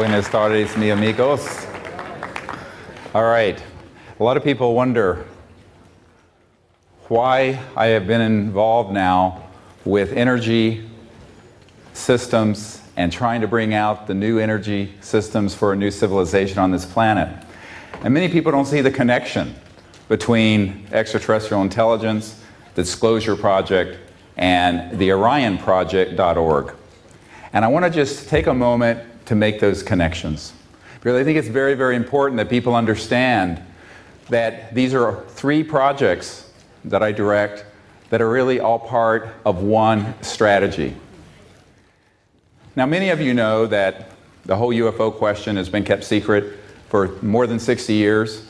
Buenas tardes, mi amigos. All right. A lot of people wonder why I have been involved now with energy systems and trying to bring out the new energy systems for a new civilization on this planet. And many people don't see the connection between extraterrestrial intelligence, the Disclosure Project, and the OrionProject.org. And I want to just take a moment to make those connections. Because I think it's very, very important that people understand that these are three projects that I direct that are really all part of one strategy. Now, many of you know that the whole UFO question has been kept secret for more than 60 years.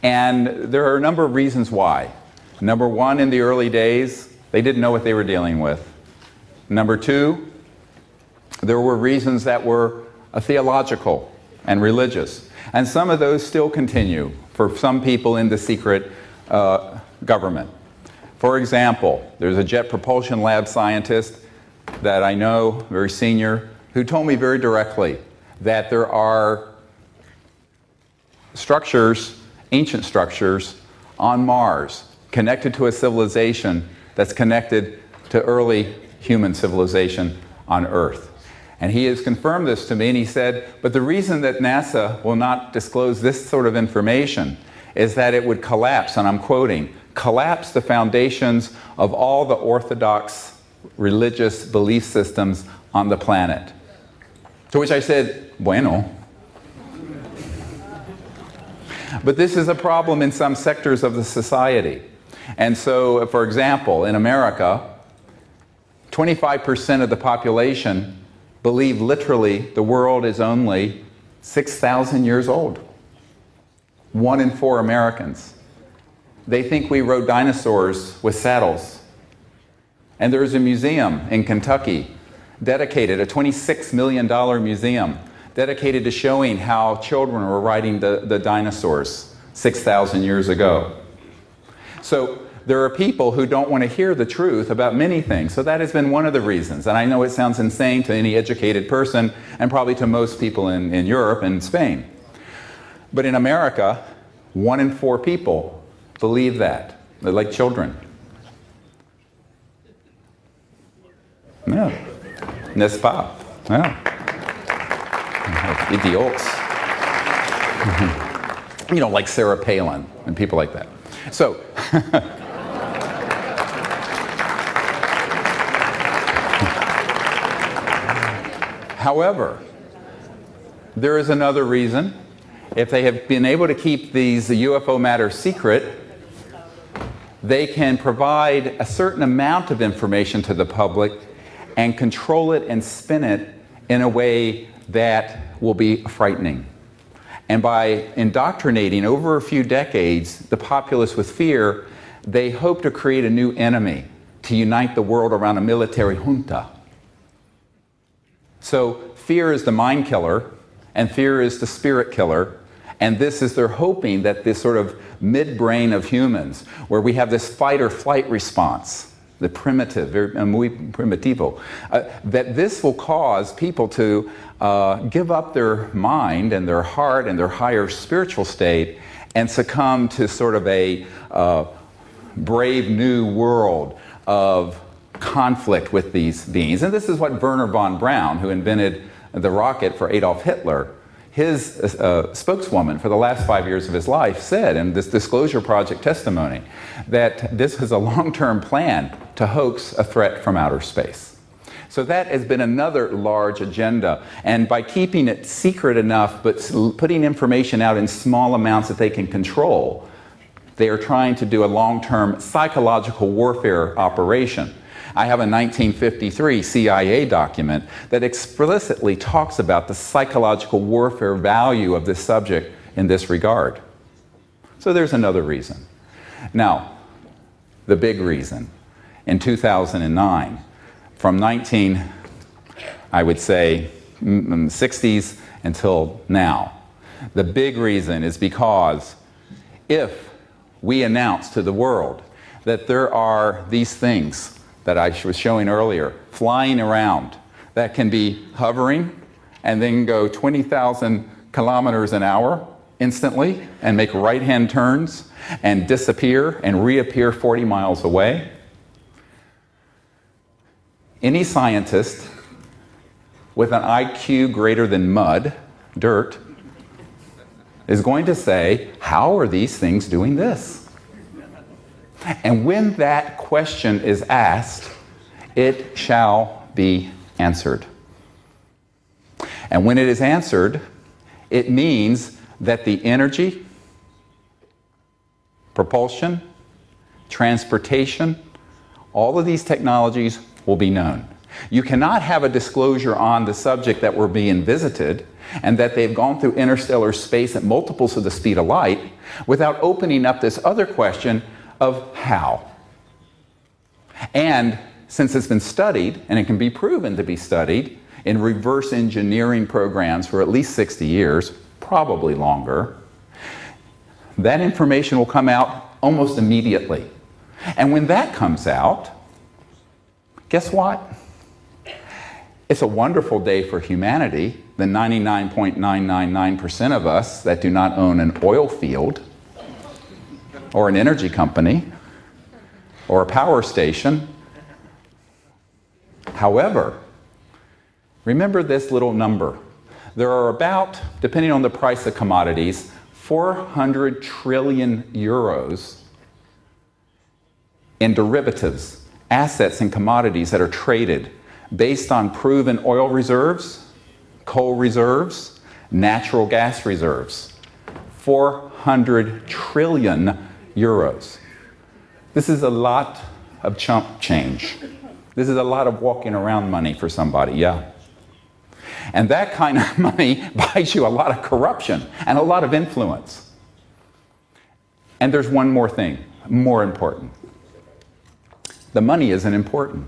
And there are a number of reasons why. Number one, in the early days, they didn't know what they were dealing with. Number two, there were reasons that were theological and religious. And some of those still continue for some people in the secret government. For example, there's a Jet Propulsion Lab scientist that I know, very senior, who told me very directly that there are structures, ancient structures, on Mars connected to a civilization that's connected to early human civilization on Earth. And he has confirmed this to me, and he said, but the reason that NASA will not disclose this sort of information is that it would collapse, and I'm quoting, collapse the foundations of all the orthodox religious belief systems on the planet. To which I said, bueno. But this is a problem in some sectors of the society. And so, for example, in America, 25% of the population believe literally the world is only 6,000 years old. 1 in 4 Americans. They think we rode dinosaurs with saddles. And there's a museum in Kentucky dedicated, a $26 million museum, dedicated to showing how children were riding the dinosaurs 6,000 years ago. So there are people who don't want to hear the truth about many things. So that has been one of the reasons. And I know it sounds insane to any educated person, and probably to most people in Europe and Spain. But in America, 1 in 4 people believe that. They're like children. Yeah. N'est-ce pas? Yeah. Idiots. You know, like Sarah Palin and people like that. So, however, there is another reason. If they have been able to keep these UFO matters secret, they can provide a certain amount of information to the public and control it and spin it in a way that will be frightening. And by indoctrinating over a few decades the populace with fear, they hope to create a new enemy to unite the world around a military junta. So fear is the mind killer, and fear is the spirit killer, and this is they're hoping that this sort of midbrain of humans, where we have this fight or flight response, the primitive, very muy primitivo, that this will cause people to give up their mind and their heart and their higher spiritual state and succumb to sort of a brave new world of conflict with these beings. And this is what Werner von Braun, who invented the rocket for Adolf Hitler, his spokeswoman for the last 5 years of his life, said in this Disclosure Project testimony that this is a long-term plan to hoax a threat from outer space. So that has been another large agenda. And by keeping it secret enough, but putting information out in small amounts that they can control, they are trying to do a long-term psychological warfare operation. I have a 1953 CIA document that explicitly talks about the psychological warfare value of this subject in this regard. So there's another reason. Now, the big reason. In 2009, from I would say, 60s until now, the big reason is because if we announce to the world that there are these things that I was showing earlier, flying around, that can be hovering, and then go 20,000 kilometers an hour instantly and make right-hand turns and disappear and reappear 40 miles away. Any scientist with an IQ greater than mud, dirt, is going to say, how are these things doing this? And when that question is asked, it shall be answered. And when it is answered, it means that the energy, propulsion, transportation, all of these technologies will be known. You cannot have a disclosure on the subject that we're being visited and that they've gone through interstellar space at multiples of the speed of light without opening up this other question of how. And since it's been studied, and it can be proven to be studied in reverse engineering programs for at least 60 years, probably longer, that information will come out almost immediately. And when that comes out, guess what? It's a wonderful day for humanity, the 99.999% of us that do not own an oil field or an energy company or a power station. However, remember this little number. There are about, depending on the price of commodities, 400 trillion euros in derivatives, assets and commodities that are traded based on proven oil reserves, coal reserves, natural gas reserves. 400 trillion euros. This is a lot of chump change. This is a lot of walking around money for somebody, yeah. And that kind of money buys you a lot of corruption and a lot of influence. And there's one more thing, more important. The money isn't important.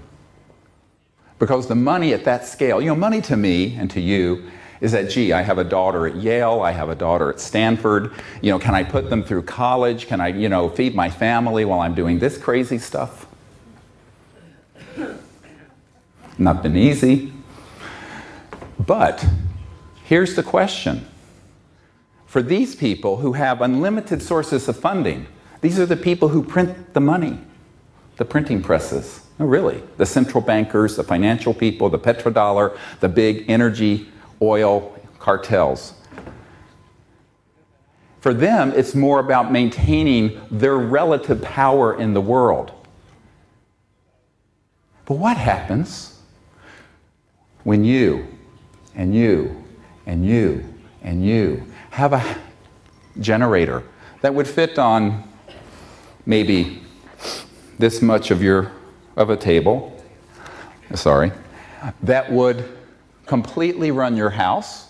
Because the money at that scale, you know, money to me and to you is that, gee, I have a daughter at Yale, I have a daughter at Stanford, you know, can I put them through college? Can I, you know, feed my family while I'm doing this crazy stuff? Not been easy. But here's the question. For these people who have unlimited sources of funding, these are the people who print the money, the printing presses. No, really. The central bankers, the financial people, the petrodollar, the big energy, oil cartels. For them, it's more about maintaining their relative power in the world. But what happens when you and you and you and you have a generator that would fit on maybe this much of a table, that would completely run your house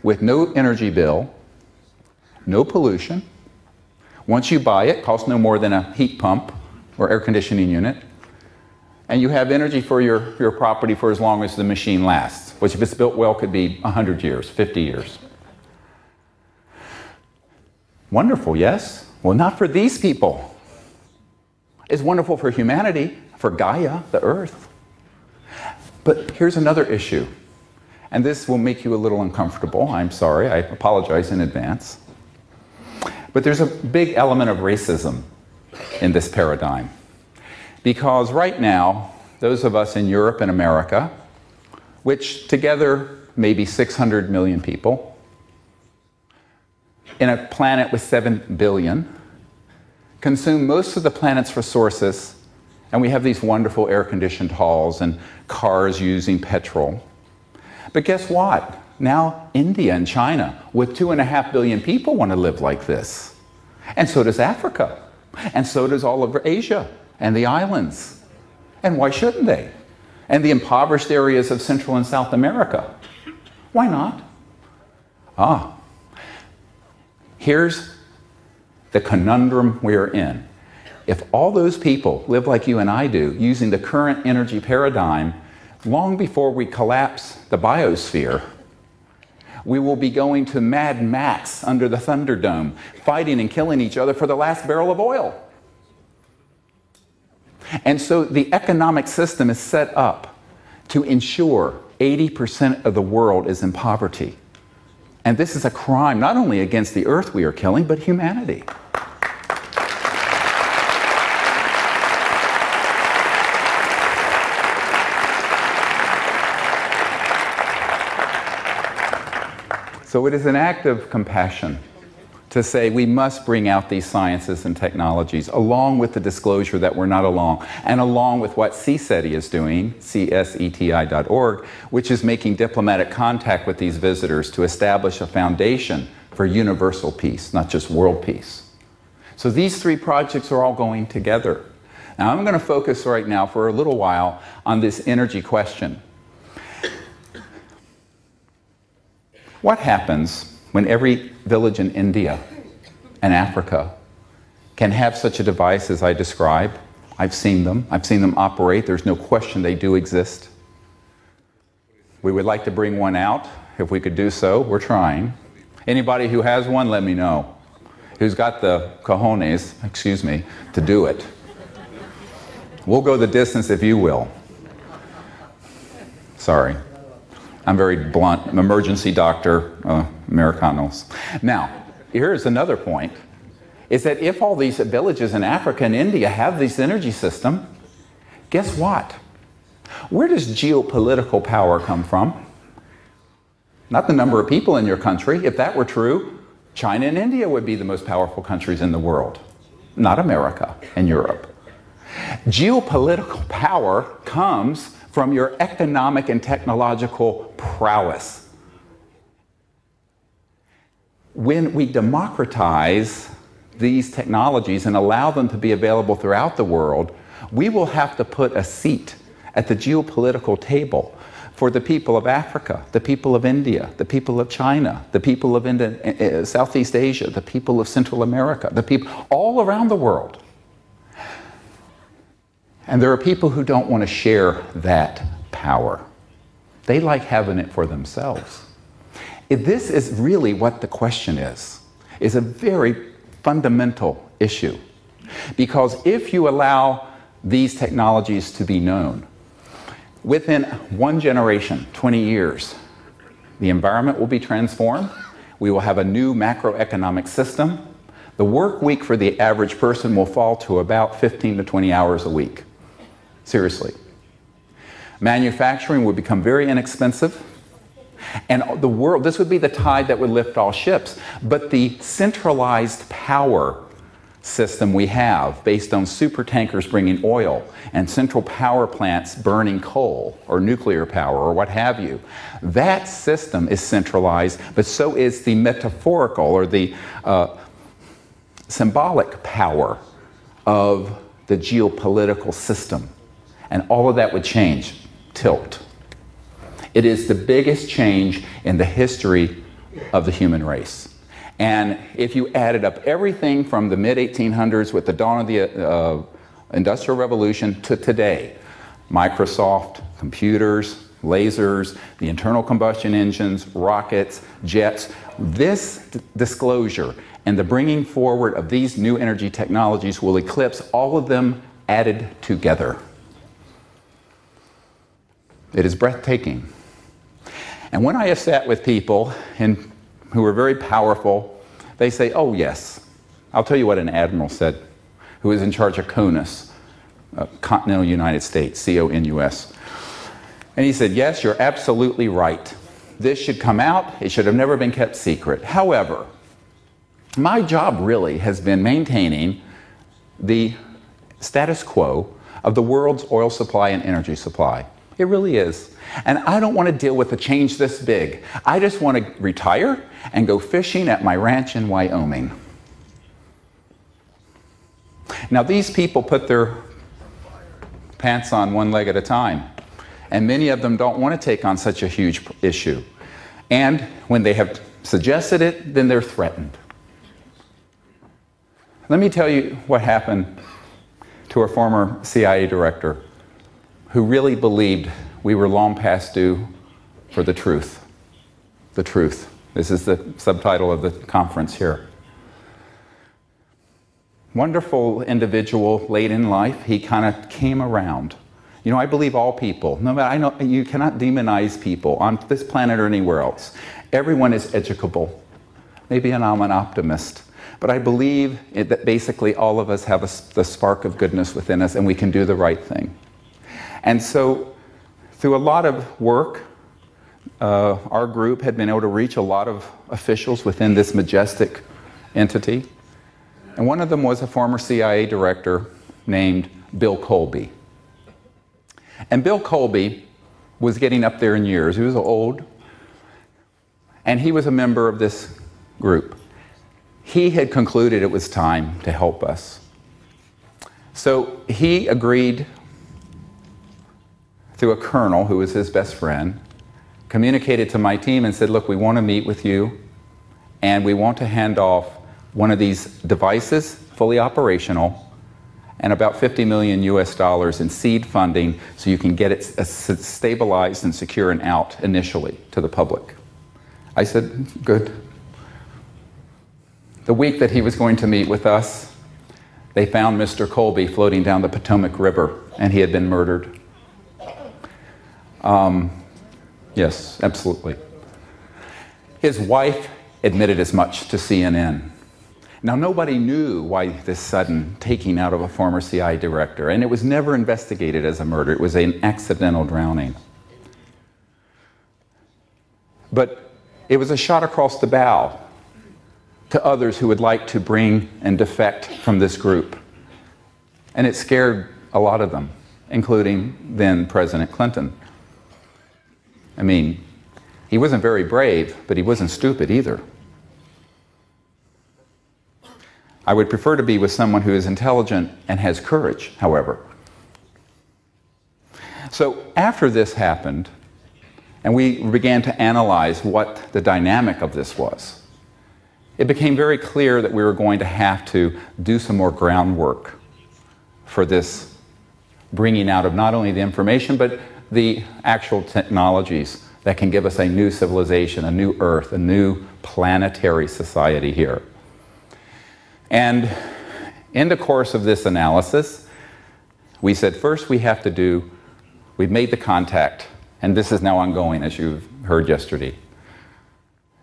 with no energy bill, no pollution. Once you buy it, it costs no more than a heat pump or air conditioning unit. And you have energy for your property for as long as the machine lasts, which if it's built well could be 100 years, 50 years. Wonderful, yes? Well, not for these people. It's wonderful for humanity, for Gaia, the Earth. But here's another issue, and this will make you a little uncomfortable. I'm sorry, I apologize in advance. But there's a big element of racism in this paradigm. Because right now, those of us in Europe and America, which together may be 600 million people, in a planet with 7 billion, consume most of the planet's resources, and we have these wonderful air-conditioned halls and cars using petrol. But guess what? Now India and China, with 2.5 billion people, want to live like this. And so does Africa. And so does all of Asia and the islands. And why shouldn't they? And the impoverished areas of Central and South America. Why not? Here's the conundrum we're in. If all those people live like you and I do, using the current energy paradigm, long before we collapse the biosphere, we will be going to Mad Max under the Thunderdome, fighting and killing each other for the last barrel of oil. And so the economic system is set up to ensure 80% of the world is in poverty. And this is a crime not only against the earth we are killing, but humanity. So it is an act of compassion to say we must bring out these sciences and technologies along with the disclosure that we're not alone, and along with what CSETI is doing, cseti.org, which is making diplomatic contact with these visitors to establish a foundation for universal peace, not just world peace. So these three projects are all going together. Now I'm going to focus right now for a little while on this energy question. What happens when every village in India and Africa can have such a device as I describe? I've seen them operate. There's no question they do exist. We would like to bring one out. If we could do so, we're trying. Anybody who has one, let me know. Who's got the cojones, excuse me, to do it. We'll go the distance if you will. Sorry. I'm very blunt. I'm emergency doctor, Americanos. Now, here's another point, is that if all these villages in Africa and India have this energy system, guess what? Where does geopolitical power come from? Not the number of people in your country. If that were true, China and India would be the most powerful countries in the world, not America and Europe. Geopolitical power comes from your economic and technological prowess. When we democratize these technologies and allow them to be available throughout the world, we will have to put a seat at the geopolitical table for the people of Africa, the people of India, the people of China, the people of Southeast Asia, the people of Central America, the people all around the world. And there are people who don't want to share that power. They like having it for themselves. This is really what the question is a very fundamental issue. Because if you allow these technologies to be known, within one generation, 20 years, the environment will be transformed. We will have a new macroeconomic system. The work week for the average person will fall to about 15 to 20 hours a week. Seriously. Manufacturing would become very inexpensive. And the world, this would be the tide that would lift all ships. But the centralized power system we have, based on super tankers bringing oil and central power plants burning coal or nuclear power or what have you, that system is centralized, but so is the metaphorical or the symbolic power of the geopolitical system. And all of that would change, tilt. It is the biggest change in the history of the human race. And if you added up everything from the mid-1800s with the dawn of the Industrial Revolution to today, Microsoft, computers, lasers, the internal combustion engines, rockets, jets, this disclosure and the bringing forward of these new energy technologies will eclipse all of them added together. It is breathtaking. And when I have sat with people who are very powerful, they say, oh yes. I'll tell you what an admiral said, who was in charge of CONUS, continental United States, C-O-N-U-S. And he said, yes, you're absolutely right. This should come out. It should have never been kept secret. However, my job really has been maintaining the status quo of the world's oil supply and energy supply. It really is. And I don't want to deal with a change this big. I just want to retire and go fishing at my ranch in Wyoming. Now, these people put their pants on one leg at a time. And many of them don't want to take on such a huge issue. And when they have suggested it, then they're threatened. Let me tell you what happened to a former CIA director who really believed we were long past due for the truth. The truth. This is the subtitle of the conference here. Wonderful individual late in life, he kind of came around. You know, I believe all people, no matter, I know you cannot demonize people on this planet or anywhere else. Everyone is educable. Maybe I'm an optimist, but I believe that basically all of us have the spark of goodness within us and we can do the right thing. And so through a lot of work, our group had been able to reach a lot of officials within this majestic entity. And one of them was a former CIA director named Bill Colby. And Bill Colby was getting up there in years. He was old. And he was a member of this group. He had concluded it was time to help us. So he agreed through a colonel who was his best friend, communicated to my team and said, look, we want to meet with you and we want to hand off one of these devices, fully operational, and about $50 million US in seed funding so you can get it stabilized and secure and out initially to the public. I said, good. The week that he was going to meet with us, they found Mr. Colby floating down the Potomac River, and he had been murdered. Yes, absolutely. His wife admitted as much to CNN. Now, nobody knew why this sudden taking out of a former CIA director, and it was never investigated as a murder. It was an accidental drowning. But it was a shot across the bow to others who would like to bring and defect from this group. And it scared a lot of them, including then President Clinton. I mean, he wasn't very brave, but he wasn't stupid either. I would prefer to be with someone who is intelligent and has courage, however. So after this happened, and we began to analyze what the dynamic of this was, it became very clear that we were going to have to do some more groundwork for this bringing out of not only the information, but the actual technologies that can give us a new civilization, a new Earth, a new planetary society here. And in the course of this analysis, we said, first we've made the contact, and this is now ongoing, as you've heard yesterday.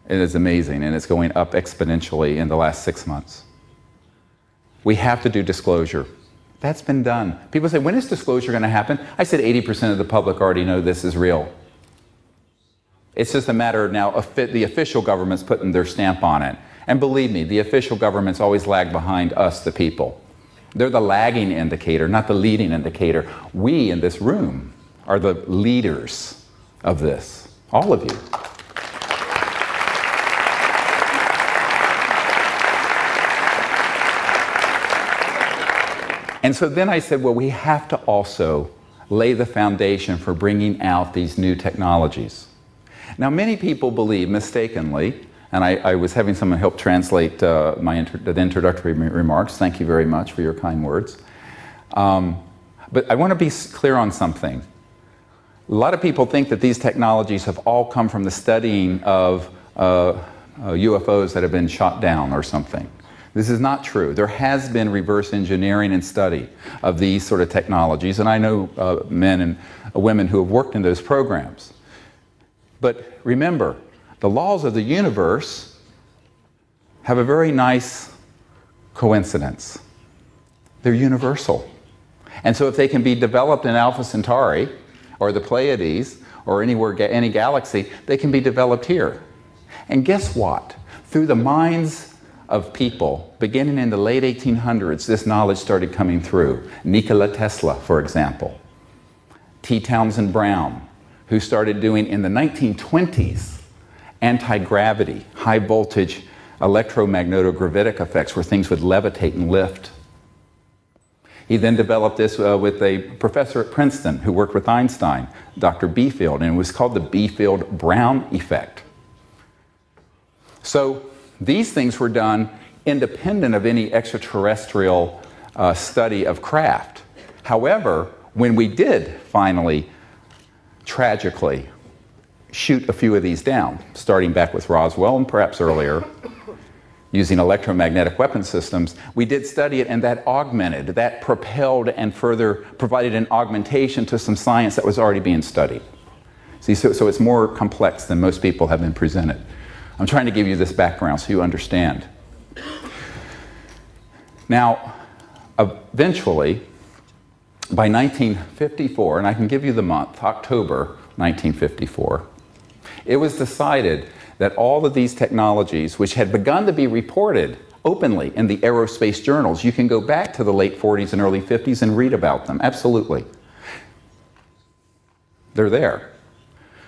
It is amazing, and it's going up exponentially in the last 6 months. We have to do disclosure. That's been done. People say, when is disclosure going to happen? I said 80% of the public already know this is real. It's just a matter of now the official government's putting their stamp on it. And believe me, the official governments always lag behind us, the people. They're the lagging indicator, not the leading indicator. We in this room are the leaders of this, all of you. And so then I said, well, we have to also lay the foundation for bringing out these new technologies. Now, many people believe, mistakenly, and I was having someone help translate the introductory remarks. Thank you very much for your kind words. But I want to be clear on something. A lot of people think that these technologies have all come from the studying of UFOs that have been shot down or something. This is not true. There has been reverse engineering and study of these sort of technologies, and I know men and women who have worked in those programs. But remember, the laws of the universe have a very nice coincidence. They're universal. And so if they can be developed in Alpha Centauri, or the Pleiades, or any galaxy, they can be developed here. And guess what? Through the minds of people, beginning in the late 1800s, this knowledge started coming through. Nikola Tesla, for example. T. Townsend Brown, who started doing in the 1920s anti-gravity, high voltage electromagnetic effects where things would levitate and lift. He then developed this with a professor at Princeton who worked with Einstein, Dr. Biefeld, and it was called the Biefeld-Brown effect. So these things were done independent of any extraterrestrial study of craft. However, when we did finally, tragically, shoot a few of these down, starting back with Roswell and perhaps earlier, using electromagnetic weapon systems, we did study it, and that augmented, that propelled and further provided an augmentation to some science that was already being studied. See, so it's more complex than most people have been presented. I'm trying to give you this background so you understand. Now, eventually, by 1954, and I can give you the month, October 1954, it was decided that all of these technologies, which had begun to be reported openly in the aerospace journals, you can go back to the late 40s and early 50s and read about them, absolutely. They're there,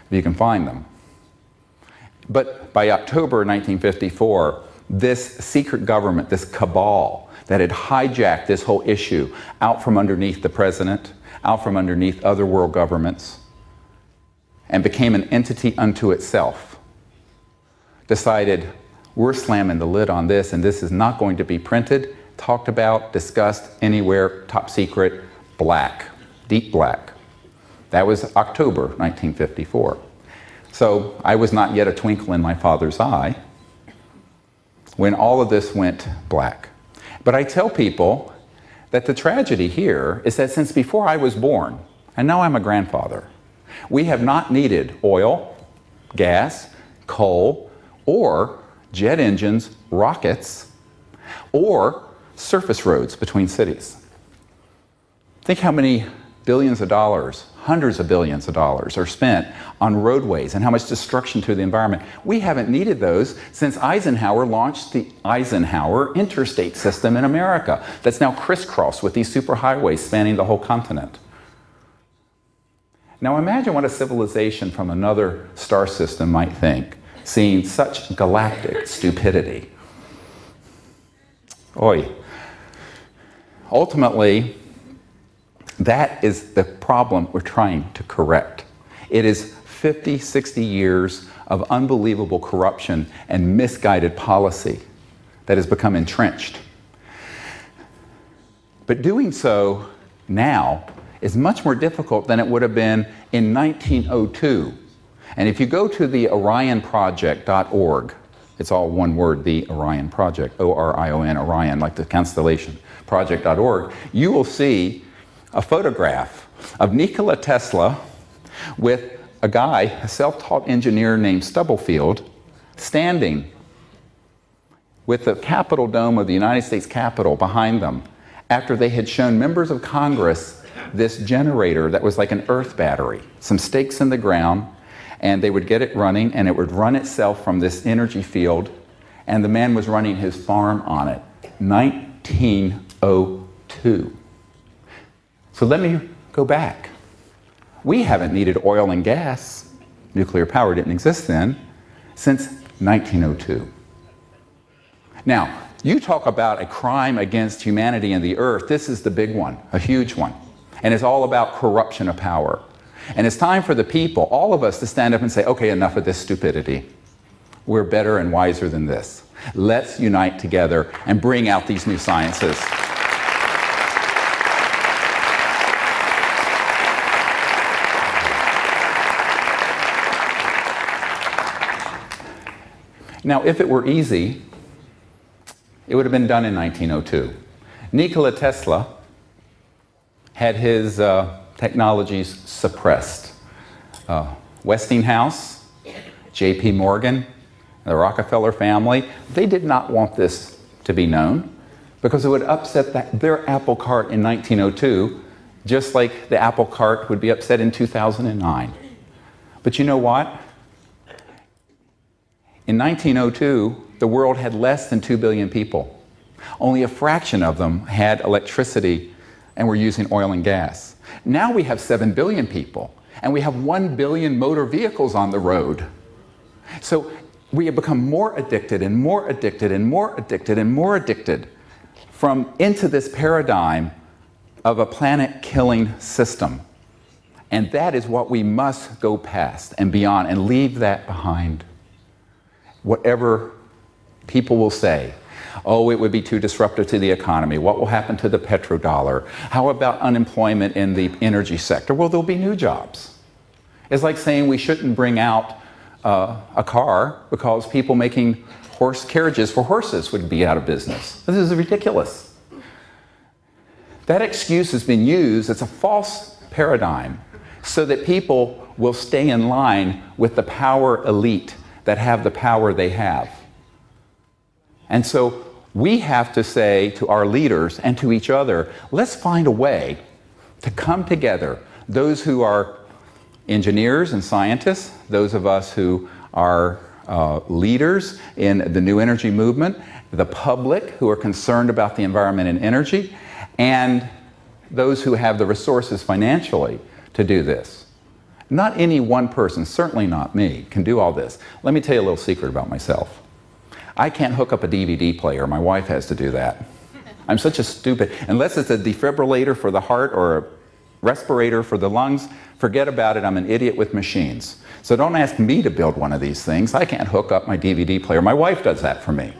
if you can find them. But by October 1954, this secret government, this cabal that had hijacked this whole issue out from underneath the president, out from underneath other world governments, and became an entity unto itself, decided, we're slamming the lid on this, and this is not going to be printed, talked about, discussed anywhere, top secret, black, deep black. That was October 1954. So I was not yet a twinkle in my father's eye when all of this went black. But I tell people that the tragedy here is that since before I was born, and now I'm a grandfather, we have not needed oil, gas, coal, or jet engines, rockets, or surface roads between cities. Think how many billions of dollars, hundreds of billions of dollars are spent on roadways and how much destruction to the environment. We haven't needed those since Eisenhower launched the Eisenhower interstate system in America that's now crisscrossed with these superhighways spanning the whole continent. Now imagine what a civilization from another star system might think, seeing such galactic stupidity. Oy. Ultimately, that is the problem we're trying to correct. It is 50, 60 years of unbelievable corruption and misguided policy that has become entrenched. But doing so now is much more difficult than it would have been in 1902. And if you go to the orionproject.org, it's all one word, the Orion Project, O-R-I-O-N, Orion, like the constellation, project.org, you will see a photograph of Nikola Tesla with a guy, a self-taught engineer named Stubblefield, standing with the Capitol dome of the United States Capitol behind them after they had shown members of Congress this generator that was like an earth battery, some stakes in the ground, and they would get it running, and it would run itself from this energy field, and the man was running his farm on it. 1902. So let me go back. We haven't needed oil and gas, nuclear power didn't exist then, since 1902. Now, you talk about a crime against humanity and the earth, this is the big one, a huge one. And it's all about corruption of power. And it's time for the people, all of us, to stand up and say, okay, enough of this stupidity. We're better and wiser than this. Let's unite together and bring out these new sciences. Now, if it were easy, it would have been done in 1902. Nikola Tesla had his technologies suppressed. Westinghouse, J.P. Morgan, the Rockefeller family, they did not want this to be known because it would upset their apple cart in 1902, just like the apple cart would be upset in 2009. But you know what? In 1902, the world had less than 2 billion people. Only a fraction of them had electricity and were using oil and gas. Now we have 7 billion people, and we have 1 billion motor vehicles on the road. So we have become more addicted and more addicted and more addicted and more addicted into this paradigm of a planet-killing system. And that is what we must go past and beyond and leave that behind. Whatever people will say, oh, it would be too disruptive to the economy. What will happen to the petrodollar? How about unemployment in the energy sector? Well, there'll be new jobs. It's like saying we shouldn't bring out a car because people making horse carriages for horses would be out of business. This is ridiculous. That excuse has been used as a false paradigm so that people will stay in line with the power elite that have the power they have. And so we have to say to our leaders and to each other, let's find a way to come together. Those who are engineers and scientists, those of us who are leaders in the new energy movement, the public who are concerned about the environment and energy, and those who have the resources financially to do this. Not any one person, certainly not me, can do all this. Let me tell you a little secret about myself. I can't hook up a DVD player. My wife has to do that. I'm such a stupid, unless it's a defibrillator for the heart or a respirator for the lungs, forget about it. I'm an idiot with machines. So don't ask me to build one of these things. I can't hook up my DVD player. My wife does that for me.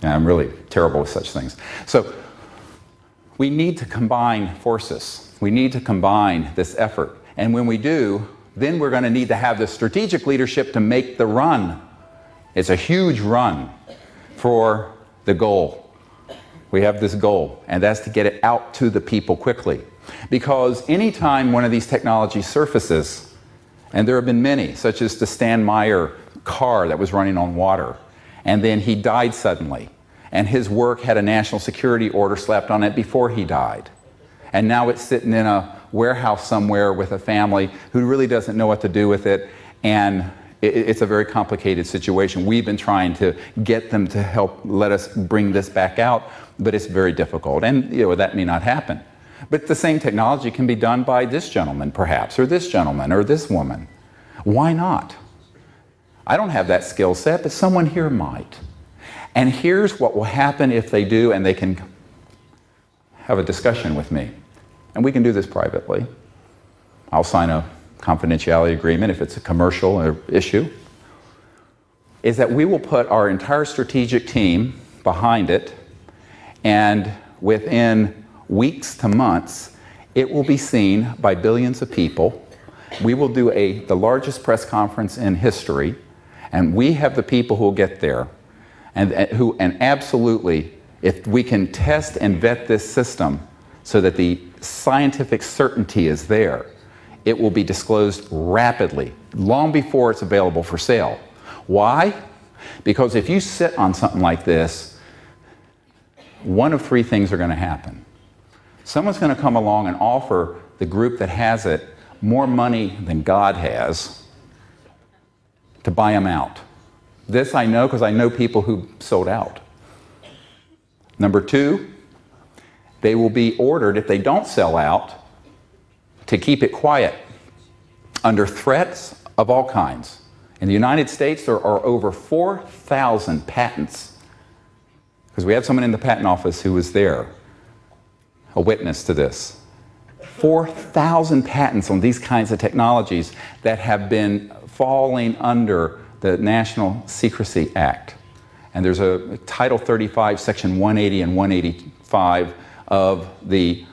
And I'm really terrible with such things. So we need to combine forces. We need to combine this effort. And when we do, then we're going to need to have the strategic leadership to make the run. It's a huge run for the goal. We have this goal, and that's to get it out to the people quickly. Because anytime one of these technologies surfaces, and there have been many, such as the Stan Meyer car that was running on water, and then he died suddenly, and his work had a national security order slapped on it before he died. And now it's sitting in a warehouse somewhere with a family who really doesn't know what to do with it, and it's a very complicated situation. We've been trying to get them to help let us bring this back out, but it's very difficult, and that may not happen. But the same technology can be done by this gentleman, perhaps, or this gentleman, or this woman. Why not? I don't have that skill set, but someone here might. And here's what will happen if they do, and they can have a discussion with me. And we can do this privately. I'll sign a confidentiality agreement if it's a commercial issue. Is that we will put our entire strategic team behind it, and within weeks to months, it will be seen by billions of people. We will do the largest press conference in history, and we have the people who will get there. And absolutely, if we can test and vet this system so that the scientific certainty is there, it will be disclosed rapidly, long before it's available for sale. Why? Because if you sit on something like this, one of three things are going to happen. Someone's going to come along and offer the group that has it more money than God has to buy them out. This I know because I know people who sold out. Number two, they will be ordered, if they don't sell out, to keep it quiet under threats of all kinds. In the United States, there are over 4,000 patents, because we have someone in the patent office who was there, a witness to this. 4,000 patents on these kinds of technologies that have been falling under the National Secrecy Act. And there's a Title 35, Section 180 and 185 of the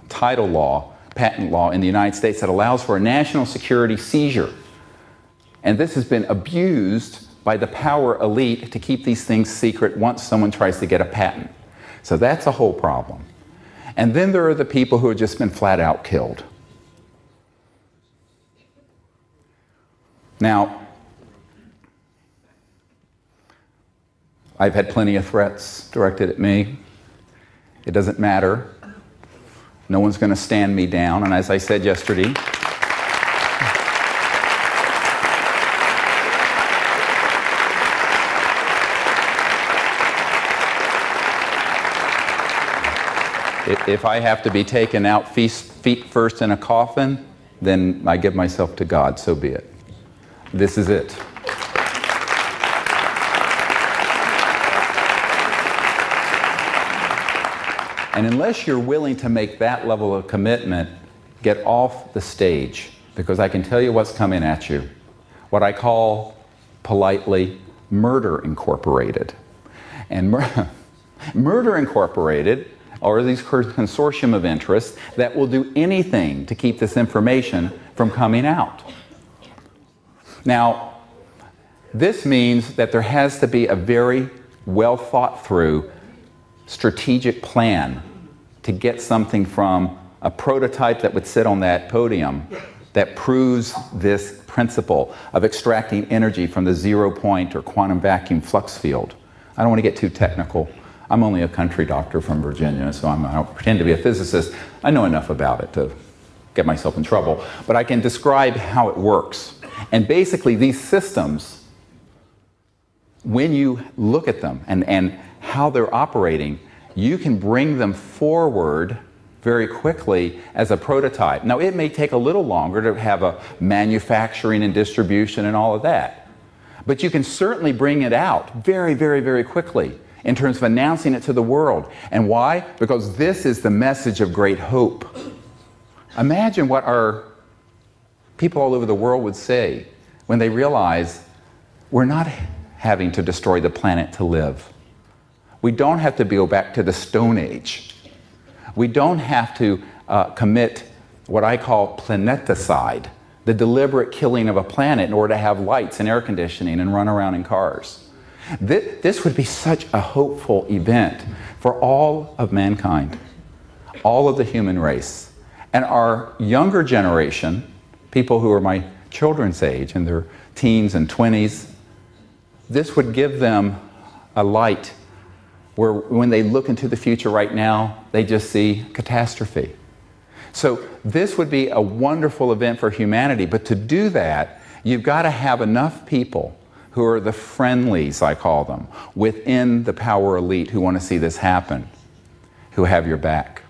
title law, patent law in the United States that allows for a national security seizure. And this has been abused by the power elite to keep these things secret once someone tries to get a patent. So that's a whole problem. And then there are the people who have just been flat out killed. Now, I've had plenty of threats directed at me. It doesn't matter. No one's going to stand me down. And as I said yesterday, if I have to be taken out feet first in a coffin, then I give myself to God, so be it. This is it. And unless you're willing to make that level of commitment, get off the stage, because I can tell you what's coming at you. What I call, politely, Murder Incorporated. And Murder Incorporated are these consortium of interests that will do anything to keep this information from coming out. Now, This means that there has to be a very well thought through strategic plan to get something from a prototype that would sit on that podium that proves this principle of extracting energy from the 0 point or quantum vacuum flux field. I don't want to get too technical. I'm only a country doctor from Virginia, so I don't pretend to be a physicist. I know enough about it to get myself in trouble, but I can describe how it works. And basically these systems, when you look at them and how they're operating, you can bring them forward very quickly as a prototype. Now, it may take a little longer to have a manufacturing and distribution and all of that, but you can certainly bring it out very, very, very quickly in terms of announcing it to the world. And why? Because this is the message of great hope. Imagine what our people all over the world would say when they realize we're not having to destroy the planet to live. We don't have to go back to the Stone Age. We don't have to commit what I call planeticide, the deliberate killing of a planet in order to have lights and air conditioning and run around in cars. This would be such a hopeful event for all of mankind, all of the human race. And our younger generation, people who are my children's age, in their teens and 20s, this would give them a light where when they look into the future right now, they just see catastrophe. So this would be a wonderful event for humanity, but to do that, you've got to have enough people who are the friendlies, I call them, within the power elite who want to see this happen, who have your back.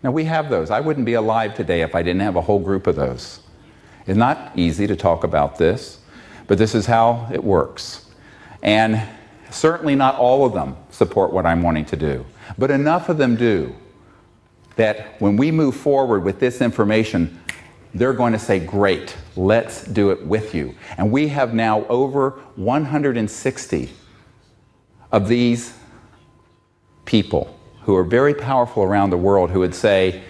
Now we have those. I wouldn't be alive today if I didn't have a whole group of those. It's not easy to talk about this, but this is how it works. And certainly not all of them support what I'm wanting to do, but enough of them do that when we move forward with this information, they're going to say, great, let's do it with you. And we have now over 160 of these people who are very powerful around the world who would say,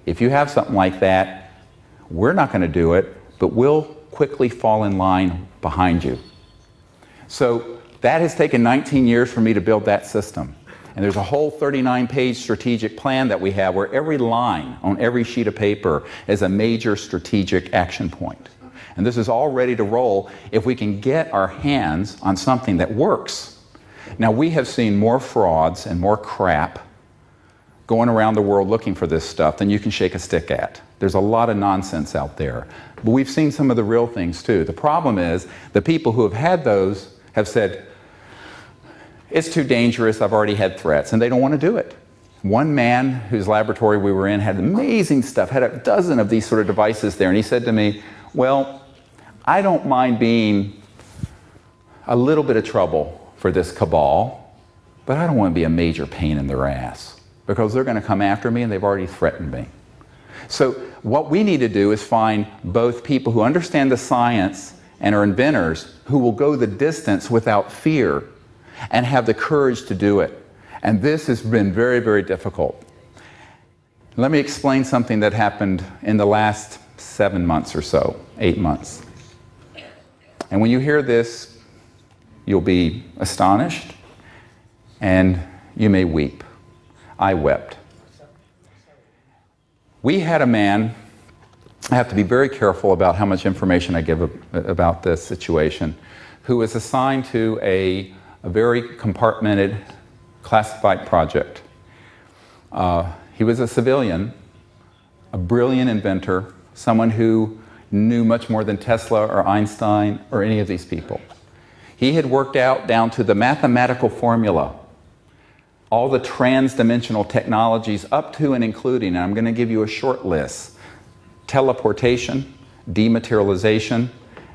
if you have something like that, we're not going to do it, but we'll quickly fall in line behind you. So that has taken 19 years for me to build that system. And there's a whole 39-page strategic plan that we have where every line on every sheet of paper is a major strategic action point. And this is all ready to roll if we can get our hands on something that works. Now, we have seen more frauds and more crap going around the world looking for this stuff than you can shake a stick at. There's a lot of nonsense out there. But we've seen some of the real things too. The problem is the people who have had those have said, it's too dangerous, I've already had threats, and they don't want to do it. One man whose laboratory we were in had amazing stuff, had a dozen of these sort of devices there, and he said to me, well, I don't mind being a little bit of trouble for this cabal, but I don't want to be a major pain in their ass, because they're going to come after me and they've already threatened me. So what we need to do is find both people who understand the science and are inventors who will go the distance without fear and have the courage to do it. And this has been very, very difficult. Let me explain something that happened in the last 7 months or so, 8 months. And when you hear this, you'll be astonished and you may weep. I wept. We had a man, I have to be very careful about how much information I give about this situation, who was assigned to a very compartmented, classified project. He was a civilian, a brilliant inventor, someone who knew much more than Tesla or Einstein or any of these people. He had worked out down to the mathematical formula all the trans-dimensional technologies up to and including, and I'm going to give you a short list: teleportation, dematerialization,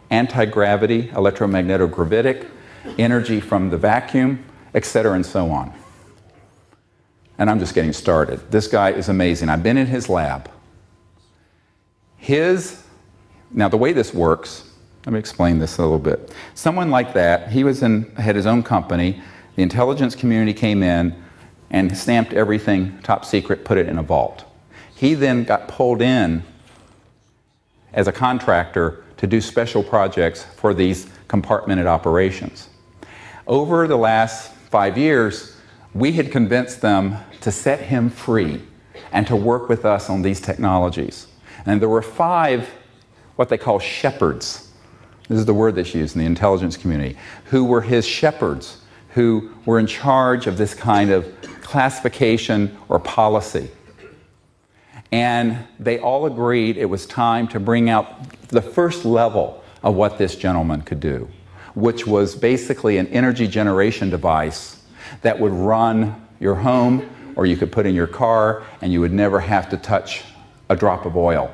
anti-gravity, electromagnetic-gravitic, energy from the vacuum, etc., and so on. And I'm just getting started. This guy is amazing. I've been in his lab. Now the way this works, let me explain this a little bit. Someone like that, had his own company, the intelligence community came in and stamped everything top secret, put it in a vault. He then got pulled in as a contractor to do special projects for these compartmented operations. Over the last 5 years, we had convinced them to set him free and to work with us on these technologies. And there were 5, what they call shepherds. This is the word that's used in the intelligence community, who were his shepherds, who were in charge of this kind of classification or policy. And they all agreed it was time to bring out the first level of what this gentleman could do, which was basically an energy generation device that would run your home, or you could put in your car, and you would never have to touch a drop of oil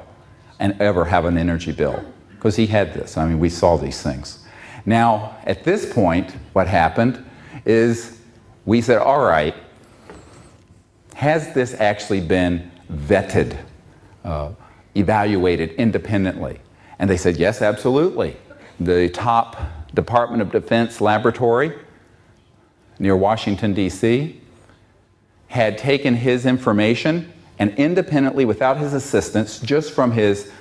and ever have an energy bill. Because he had this. I mean, we saw these things. Now, at this point, what happened is we said, all right, has this actually been vetted, evaluated independently? And they said, yes, absolutely. The top Department of Defense laboratory near Washington, D.C., had taken his information and independently, without his assistance, just from his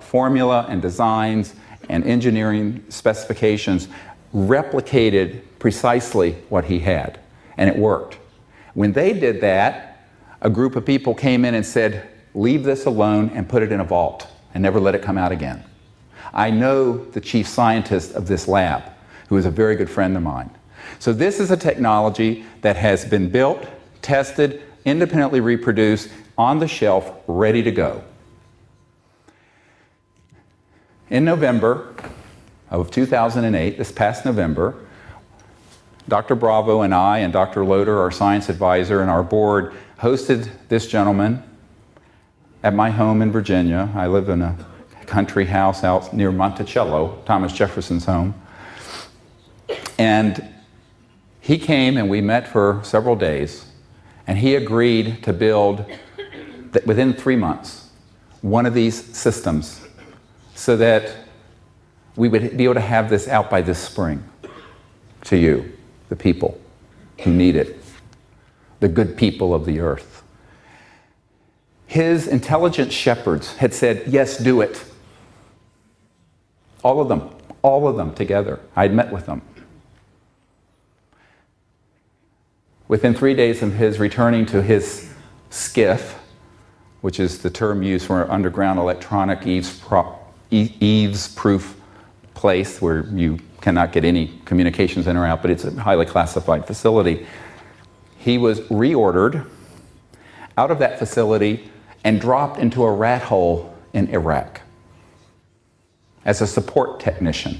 formula and designs and engineering specifications, replicated precisely what he had. And it worked. When they did that, a group of people came in and said, leave this alone and put it in a vault and never let it come out again. I know the chief scientist of this lab, who is a very good friend of mine. So this is a technology that has been built, tested, independently reproduced, on the shelf, ready to go. In November of 2008, this past November, Dr. Bravo and I and Dr. Loader, our science advisor, and our board hosted this gentleman at my home in Virginia. I live in a country house out near Monticello, Thomas Jefferson's home. And he came and we met for several days, and he agreed to build, within 3 months, one of these systems so that we would be able to have this out by this spring to you, the people who need it, the good people of the earth. His intelligent shepherds had said, yes, do it. All of them together. I'd met with them. Within 3 days of his returning to his skiff, which is the term used for an underground electronic eaves-proof place where you cannot get any communications in or out, but it's a highly classified facility, he was reordered out of that facility and dropped into a rat hole in Iraq as a support technician.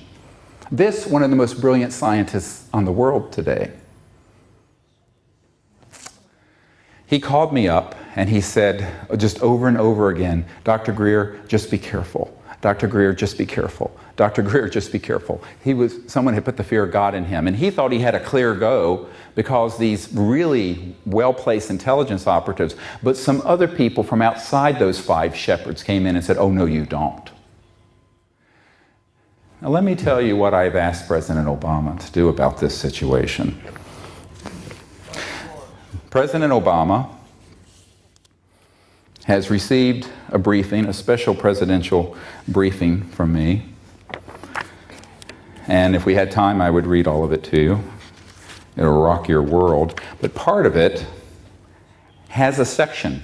This, one of the most brilliant scientists on the world today. He called me up and he said, just over and over again, Dr. Greer, just be careful. Dr. Greer, just be careful. Dr. Greer, just be careful. Someone had put the fear of God in him, and he thought he had a clear go because these really well-placed intelligence operatives, but some other people from outside those 5 shepherds came in and said, oh, no, you don't. Now, let me tell you what I've asked President Obama to do about this situation. President Obama has received a briefing, a special presidential briefing from me. And if we had time, I would read all of it to you. It'll rock your world. But part of it has a section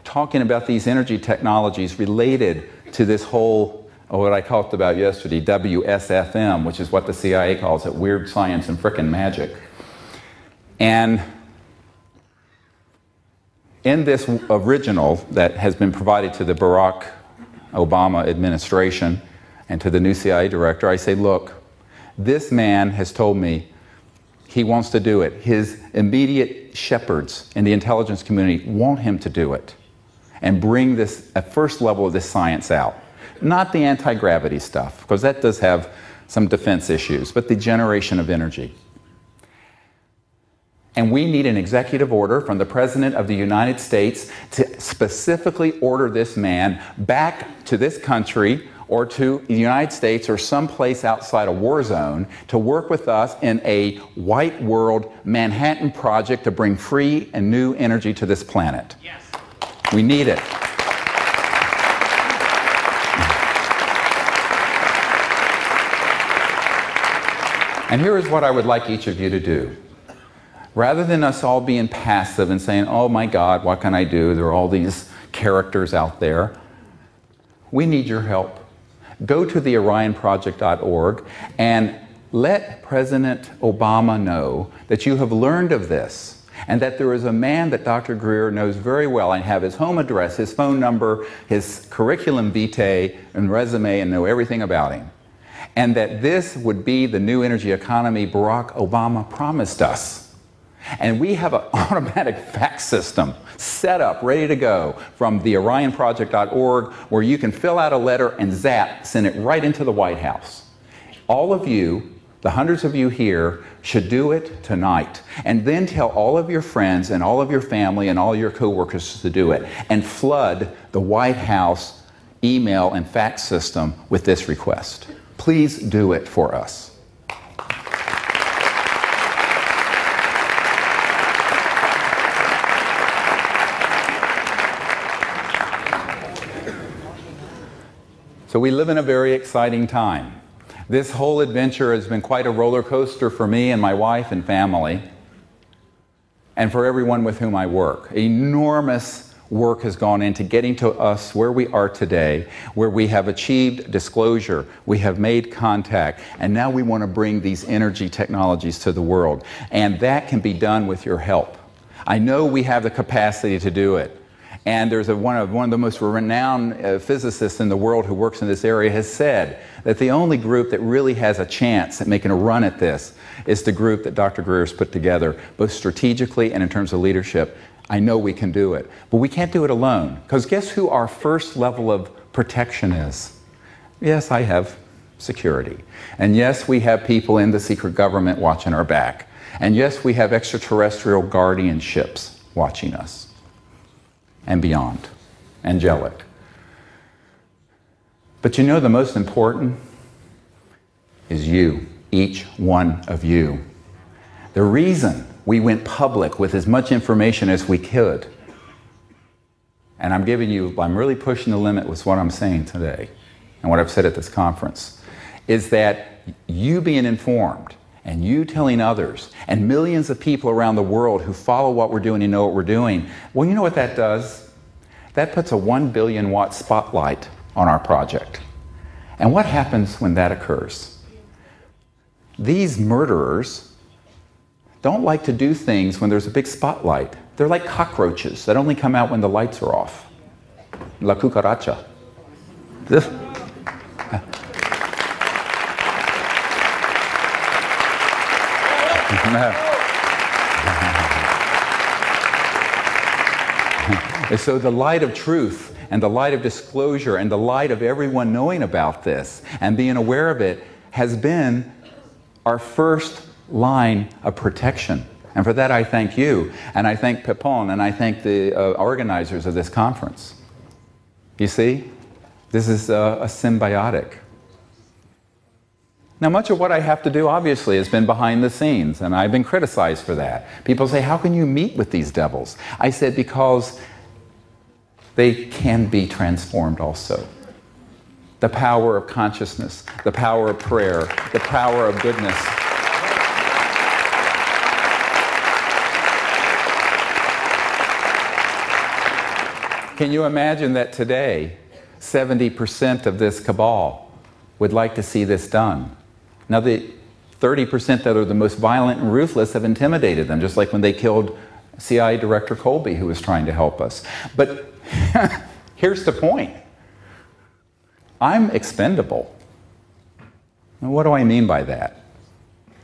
talking about these energy technologies related to this whole, what I talked about yesterday, WSFM, which is what the CIA calls it, weird science and frickin' magic. And in this original that has been provided to the Barack Obama administration and to the new CIA director, I say, look, this man has told me he wants to do it. His immediate shepherds in the intelligence community want him to do it and bring this, a first level of this science out. Not the anti-gravity stuff, because that does have some defense issues, but the generation of energy. And we need an executive order from the President of the United States to specifically order this man back to this country or to the United States or someplace outside a war zone to work with us in a white world Manhattan project to bring free and new energy to this planet. Yes. We need it. And here is what I would like each of you to do. Rather than us all being passive and saying, oh my God, what can I do? There are all these characters out there. We need your help. Go to the orionproject.org and let President Obama know that you have learned of this and that there is a man that Dr. Greer knows very well and have his home address, his phone number, his curriculum vitae and resume and know everything about him. And that this would be the new energy economy Barack Obama promised us. And we have an automatic fax system set up, ready to go from the orionproject.org where you can fill out a letter and zap, send it right into the White House. All of you, the hundreds of you here, should do it tonight. And then tell all of your friends and all of your family and all your coworkers to do it. And flood the White House email and fax system with this request. Please do it for us. So we live in a very exciting time. This whole adventure has been quite a roller coaster for me and my wife and family, and for everyone with whom I work. Enormous work has gone into getting to us where we are today, where we have achieved disclosure, we have made contact, and now we want to bring these energy technologies to the world. And that can be done with your help. I know we have the capacity to do it. And there's one of the most renowned physicists in the world who works in this area has said that the only group that really has a chance at making a run at this is the group that Dr. Greer has put together, both strategically and in terms of leadership. I know we can do it. But we can't do it alone. Because guess who our first level of protection is? Yes, I have security. And yes, we have people in the secret government watching our back. And yes, we have extraterrestrial guardianships watching us. And beyond, angelic. But you know the most important is you, each one of you. The reason we went public with as much information as we could, and I'm really pushing the limit with what I'm saying today, and what I've said at this conference, is that you being informed, and you telling others, and millions of people around the world who follow what we're doing and know what we're doing, well, you know what that does? That puts a 1 billion watt spotlight on our project. And what happens when that occurs? These murderers don't like to do things when there's a big spotlight. They're like cockroaches that only come out when the lights are off. La cucaracha. So the light of truth and the light of disclosure and the light of everyone knowing about this and being aware of it has been our first line of protection. And for that I thank you, and I thank Pepon, and I thank the organizers of this conference. You see, this is a symbiotic. Now, much of what I have to do, obviously, has been behind the scenes, and I've been criticized for that. People say, how can you meet with these devils? I said, because they can be transformed also. The power of consciousness, the power of prayer, the power of goodness. Can you imagine that today, 70% of this cabal would like to see this done? Now, the 30% that are the most violent and ruthless have intimidated them, just like when they killed CIA Director Colby, who was trying to help us. But here's the point. I'm expendable. And what do I mean by that?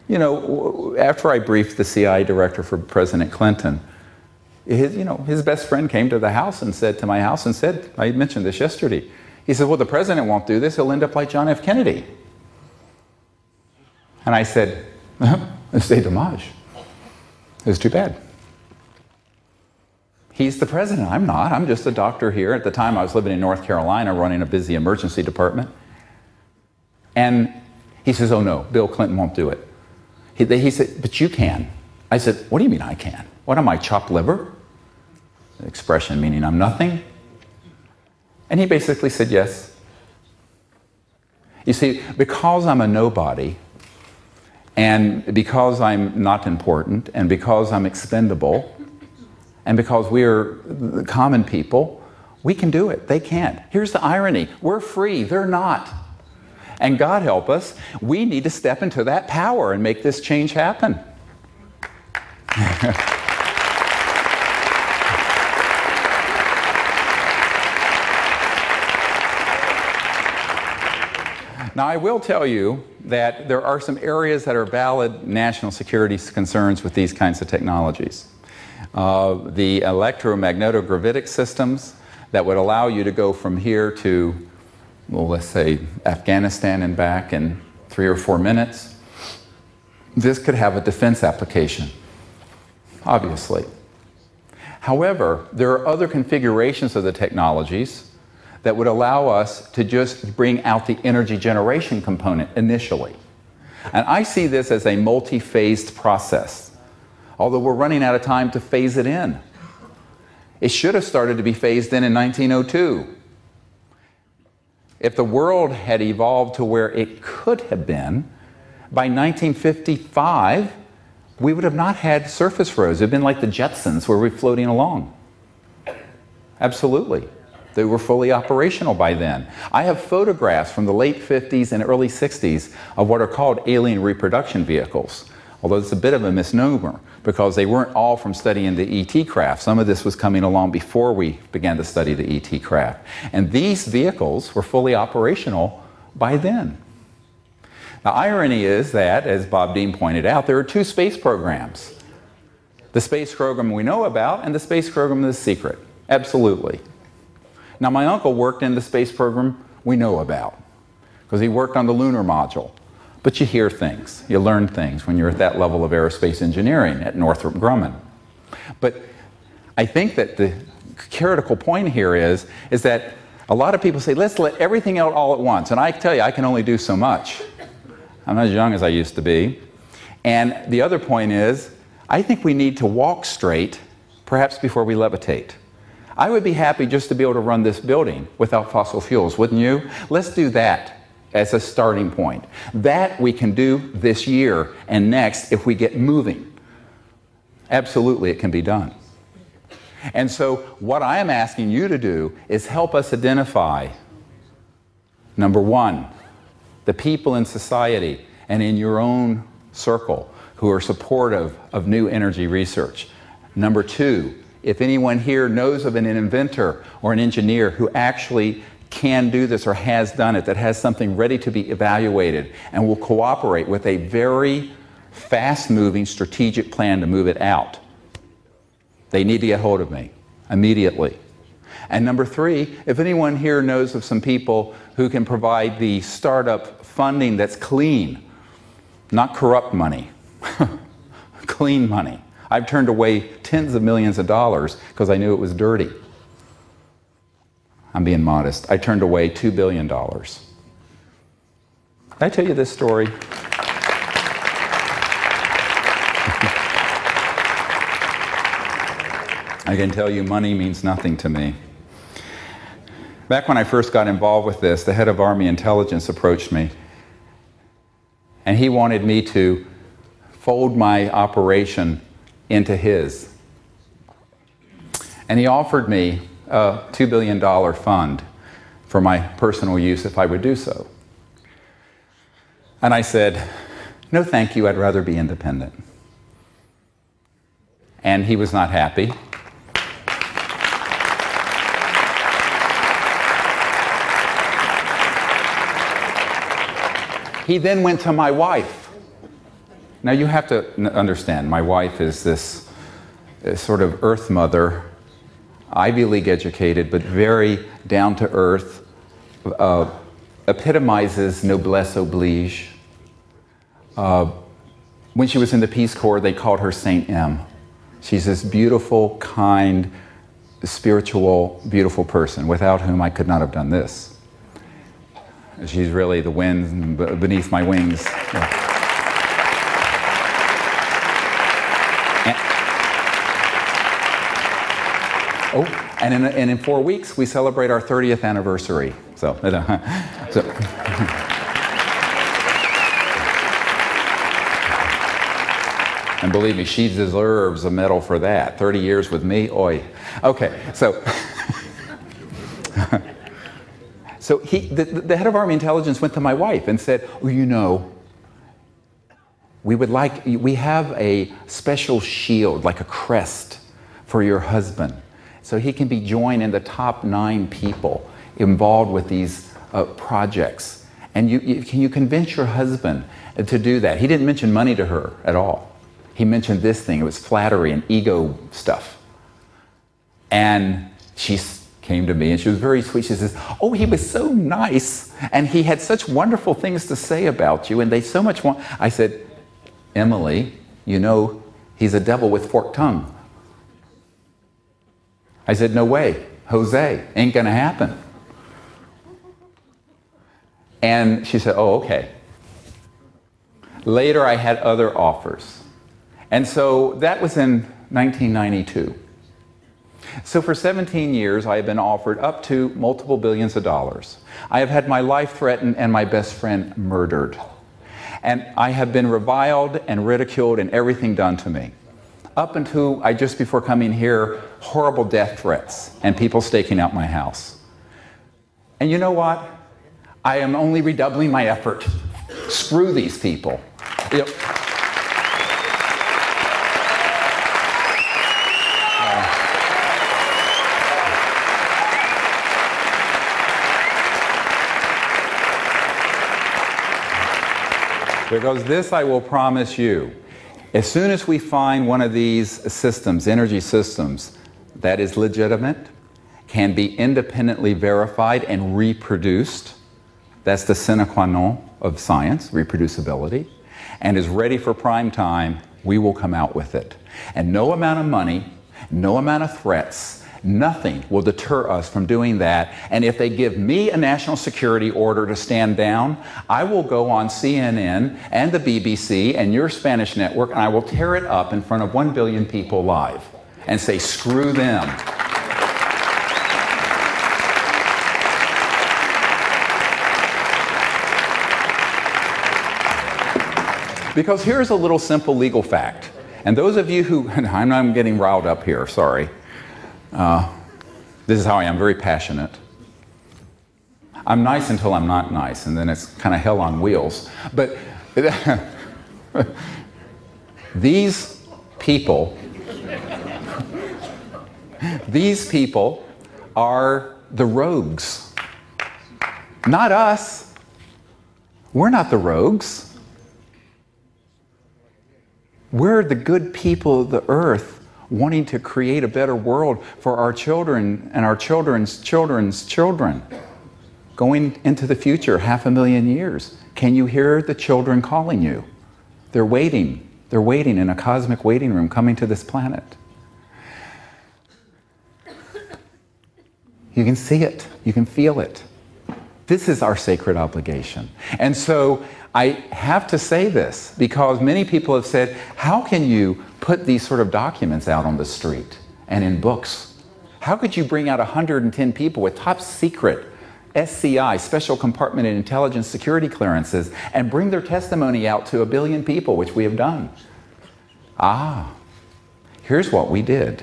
You know, after I briefed the CIA Director for President Clinton, his best friend came to the house and said, I mentioned this yesterday, he said, well, the president won't do this, he'll end up like John F. Kennedy. And I said, c'est dommage. It was too bad. He's the president, I'm not. I'm just a doctor here. At the time, I was living in North Carolina running a busy emergency department. And he says, oh no, Bill Clinton won't do it. He said, but you can. I said, what do you mean I can? What am I, chopped liver? The expression meaning I'm nothing. And he basically said yes. You see, because I'm a nobody, And because I'm not important, and because I'm expendable, and because we are the common people, we can do it. They can't. Here's the irony. We're free. They're not. And God help us, we need to step into that power and make this change happen. Now, I will tell you that there are some areas that are valid national security concerns with these kinds of technologies. The electromagnetic systems that would allow you to go from here to, well, let's say Afghanistan and back in 3 or 4 minutes. This could have a defense application, obviously. However, there are other configurations of the technologies that would allow us to just bring out the energy generation component initially. And I see this as a multi-phased process, although we're running out of time to phase it in. It should have started to be phased in 1902. If the world had evolved to where it could have been, by 1955, we would have not had surface roads. It would have been like the Jetsons, where we're floating along. Absolutely. They were fully operational by then. I have photographs from the late 50s and early 60s of what are called alien reproduction vehicles, although it's a bit of a misnomer because they weren't all from studying the ET craft. Some of this was coming along before we began to study the ET craft. And these vehicles were fully operational by then. The irony is that, as Bob Dean pointed out, there are 2 space programs. The space program we know about and the space program that's secret. Absolutely. Now, my uncle worked in the space program we know about because he worked on the lunar module. But you hear things, you learn things when you're at that level of aerospace engineering at Northrop Grumman. But I think that the critical point here is that a lot of people say, let's let everything out all at once. And I tell you, I can only do so much. I'm not as young as I used to be. And the other point is, I think we need to walk straight, perhaps before we levitate. I would be happy just to be able to run this building without fossil fuels, wouldn't you? Let's do that as a starting point. That we can do this year and next if we get moving. Absolutely, it can be done. And so what I am asking you to do is help us identify, number 1, the people in society and in your own circle who are supportive of new energy research. Number 2, if anyone here knows of an inventor or an engineer who actually can do this or has done it, that has something ready to be evaluated and will cooperate with a very fast-moving strategic plan to move it out, they need to get hold of me immediately. And number 3, if anyone here knows of some people who can provide the startup funding that's clean, not corrupt money, clean money. I've turned away tens of millions of dollars because I knew it was dirty. I'm being modest. I turned away $2 billion. Did I tell you this story? I can tell you money means nothing to me. Back when I first got involved with this, the head of Army Intelligence approached me, and he wanted me to fold my operation into his. And he offered me a $2 billion fund for my personal use if I would do so. And I said, no thank you, I'd rather be independent. And he was not happy. He then went to my wife. Now you have to understand, my wife is this sort of earth mother, Ivy League educated, but very down to earth, epitomizes noblesse oblige. When she was in the Peace Corps, they called her Saint M. She's this beautiful, kind, spiritual, beautiful person, without whom I could not have done this. She's really the wind beneath my wings. Yeah. And in 4 weeks, we celebrate our 30th anniversary. So And believe me, she deserves a medal for that. 30 years with me, oi. Okay, so so the head of Army Intelligence went to my wife and said, "Oh, you know, we have a special shield, like a crest, for your husband, so he can be joined in the top 9 people involved with these projects. And can you convince your husband to do that?" He didn't mention money to her at all. He mentioned this thing. It was flattery and ego stuff. And she came to me and she was very sweet. She says, "Oh, he was so nice and he had such wonderful things to say about you and they so much want..." I said, "Emily, you know he's a devil with forked tongue." I said, "No way, Jose, ain't gonna happen." And she said, "Oh, okay." Later I had other offers. And so that was in 1992. So for 17 years, I have been offered up to multiple billions of dollars. I have had my life threatened and my best friend murdered. And I have been reviled and ridiculed and everything done to me. Up until just before coming here, horrible death threats and people staking out my house. And you know what? I am only redoubling my effort. Screw these people. Yep. Because this I will promise you, as soon as we find one of these systems, energy systems, that is legitimate, can be independently verified and reproduced, that's the sine qua non of science, reproducibility, and is ready for prime time, we will come out with it. And no amount of money, no amount of threats, nothing will deter us from doing that. And if they give me a national security order to stand down, I will go on CNN and the BBC and your Spanish network and I will tear it up in front of 1 billion people live and say, screw them. Because here's a little simple legal fact. And those of you who, I'm getting riled up here, sorry. This is how I am, very passionate. I'm nice until I'm not nice, and then it's kind of hell on wheels. But these people are the rogues. Not us. We're not the rogues. We're the good people of the earth wanting to create a better world for our children and our children's children's children. Going into the future, 500,000 years. Can you hear the children calling you? They're waiting. They're waiting in a cosmic waiting room coming to this planet. You can see it. You can feel it. This is our sacred obligation. And so I have to say this because many people have said, how can you put these sort of documents out on the street and in books? How could you bring out 110 people with top secret SCI, Special Compartment and Intelligence Security clearances, and bring their testimony out to 1 billion people, which we have done? Here's what we did.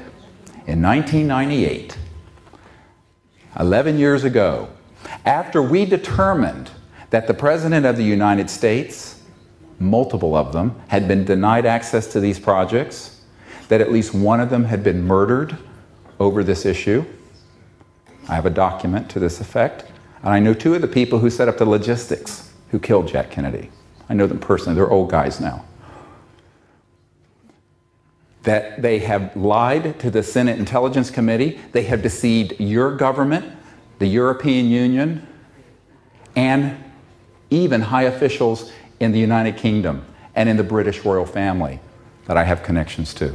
In 1998, 11 years ago, after we determined that the President of the United States, multiple of them, had been denied access to these projects, that at least one of them had been murdered over this issue. I have a document to this effect. And I know 2 of the people who set up the logistics who killed Jack Kennedy. I know them personally. They're old guys now. That they have lied to the Senate Intelligence Committee. They have deceived your government, the European Union, and even high officials in the United Kingdom and in the British royal family that I have connections to.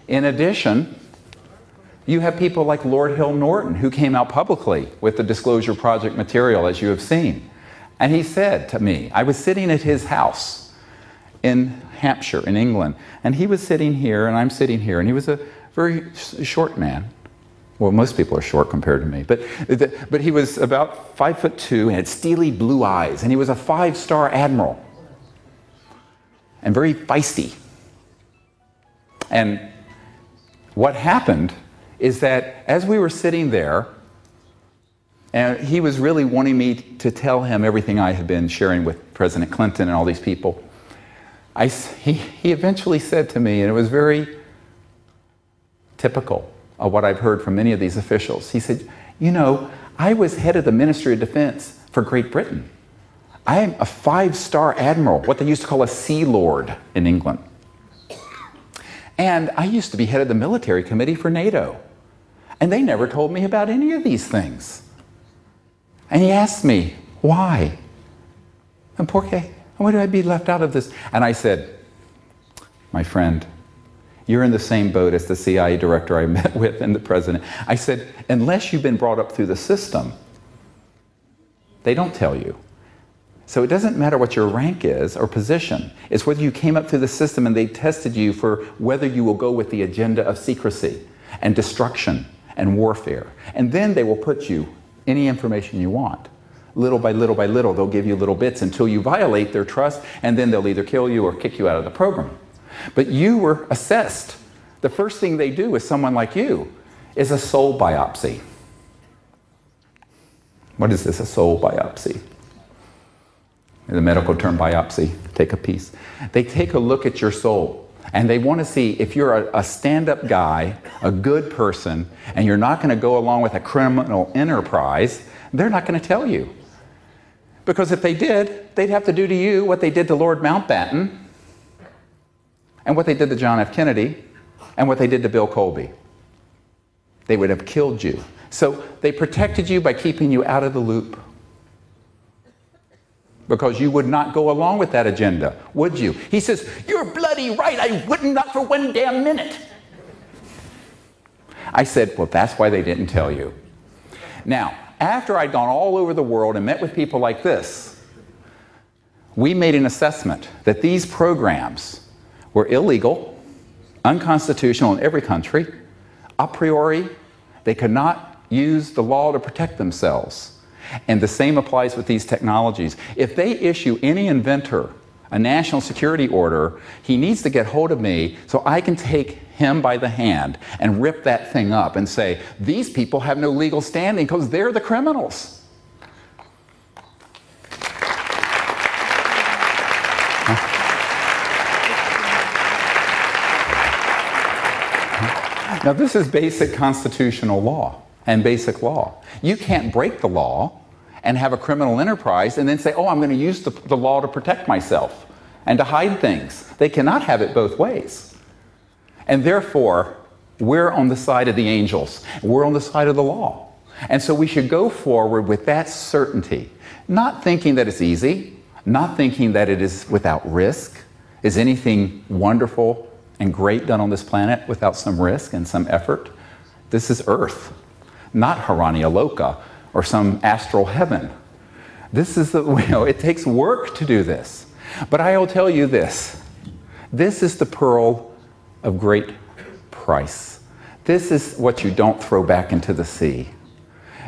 In addition, you have people like Lord Hill Norton who came out publicly with the Disclosure Project material, as you have seen. And he said to me, I was sitting at his house in Hampshire, in England, and he was sitting here and I'm sitting here, and he was a very short man. Well, most people are short compared to me, but he was about 5'2" and had steely blue eyes, and he was a 5-star admiral and very feisty. And what happened is that as we were sitting there, and he was really wanting me to tell him everything I had been sharing with President Clinton and all these people, he eventually said to me, and it was very typical of what I've heard from many of these officials. He said, you know, I was head of the Ministry of Defense for Great Britain. I am a 5-star admiral, what they used to call a Sea Lord in England. And I used to be head of the military committee for NATO. And they never told me about any of these things. And he asked me, why? And por qué? Why did I be left out of this? And I said, my friend, you're in the same boat as the CIA director I met with and the president. I said, unless you've been brought up through the system, they don't tell you. So it doesn't matter what your rank is or position. It's whether you came up through the system and they tested you for whether you will go with the agenda of secrecy and destruction and warfare. And then they will put you any information you want. Little by little by little, they'll give you little bits until you violate their trust, and then they'll either kill you or kick you out of the program. But you were assessed. The first thing they do with someone like you is a soul biopsy. What is this, a soul biopsy? The medical term biopsy, take a piece. They take a look at your soul, and they want to see if you're a stand-up guy, a good person, and you're not going to go along with a criminal enterprise. They're not going to tell you. Because if they did, they'd have to do to you what they did to Lord Mountbatten, and what they did to John F. Kennedy, and what they did to Bill Colby. They would have killed you. So they protected you by keeping you out of the loop. Because you would not go along with that agenda, would you? He says, you're bloody right, I wouldn't, not for one damn minute. I said, well, that's why they didn't tell you. Now, after I'd gone all over the world and met with people like this, we made an assessment that these programs were illegal, unconstitutional in every country. A priori, they could not use the law to protect themselves. And the same applies with these technologies. If they issue any inventor a national security order, he needs to get hold of me so I can take him by the hand and rip that thing up and say, these people have no legal standing because they're the criminals. Now, this is basic constitutional law and basic law. You can't break the law and have a criminal enterprise and then say, oh, I'm going to use the law to protect myself and to hide things. They cannot have it both ways. And therefore, we're on the side of the angels. We're on the side of the law. And so we should go forward with that certainty, not thinking that it's easy, not thinking that it is without risk. Is anything wonderful and great done on this planet without some risk and some effort? This is Earth, not Harania Loka or some astral heaven. This is it takes work to do this. But I will tell you this. This is the pearl of great price. This is what you don't throw back into the sea.